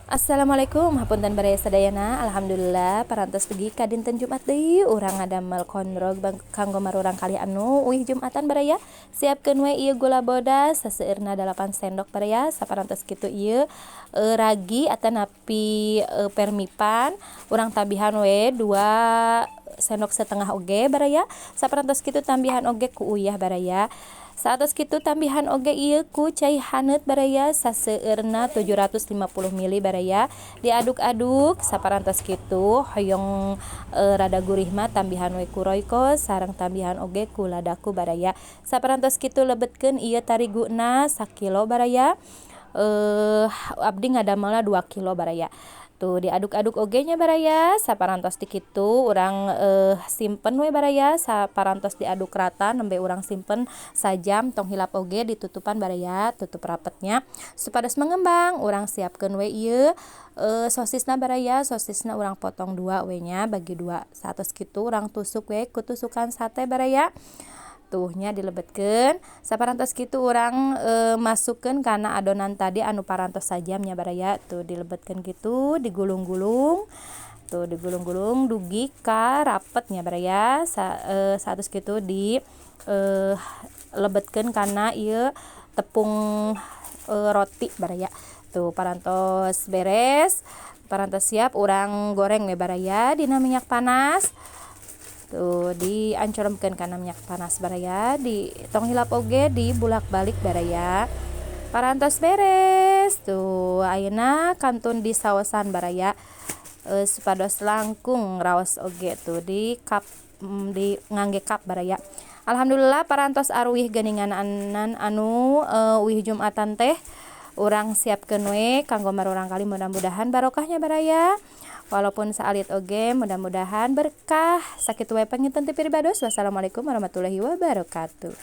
Assalamualaikum, hapunten baraya sadayana. Alhamdulillah parantos pegi ka dinten Jumat deui urang ngadamel konrog kanggo marurang kali anu uih Jumatan baraya. Siapkeun we ieu gula bodas saseueurna 8 sendok baraya. Saparantos kitu ieu ragi atanapi permipan urang tambihan we 2 sendok setengah oge baraya. Saparantos kitu tambihan oge ku uyah baraya. Saatos kitu tambihan oge ieu ku cai haneut baraya saseueurna 750 ml baraya. Diaduk-aduk saparantos kitu hoyong rada gurih mah tambihan we ku royco sareng tambihan oge ku ladaku baraya. Saparantos kitu lebetkeun ieu tariguna 1 kilo baraya. Abdi ngadamelna 2 kilo baraya. Tuh diaduk-aduk oge nya baraya. Saparantos di kitu urang simpen we baraya. Saparantos diaduk rata nembe urang simpen sajam tong hilap oge ditutupan baraya, tutup rapetnya supados mengembang. Urang siapkeun we ieu sosisna baraya. Sosisna urang potong 2 we nya bagi 2. Saatos kitu urang tusuk we ku tusukan sate baraya. Tuhnya dilebetkeun saparantos kitu urang masukkeun kana adonan tadi anu parantos sajamnya baraya. Tuh dilebetkeun kitu digulung-gulung. Tuh digulung-gulung dugi ka rapetnya baraya. Saatos kitu di lebetkeun kana ieu tepung roti baraya. Tuh parantos beres, parantos siap urang goreng we baraya dina minyak panas. Tuh diancoromkeun kana minyak panas baraya, di tong hilap oge dibulak-balik baraya. Parantos beres. Tuh ayeuna kantun disaosan baraya. Supados langkung raos oge tuh di cup di ngangge cup baraya. Alhamdulillah parantos aruih geuninganan anu uih Jumatan teh urang siapkeun we kanggo marurang kali mudah-mudahan barokahnya baraya. Walaupun saalit oge mudah-mudahan berkah. Sakitu wae panginten ti piribados. Wassalamualaikum warahmatullahi wabarakatuh.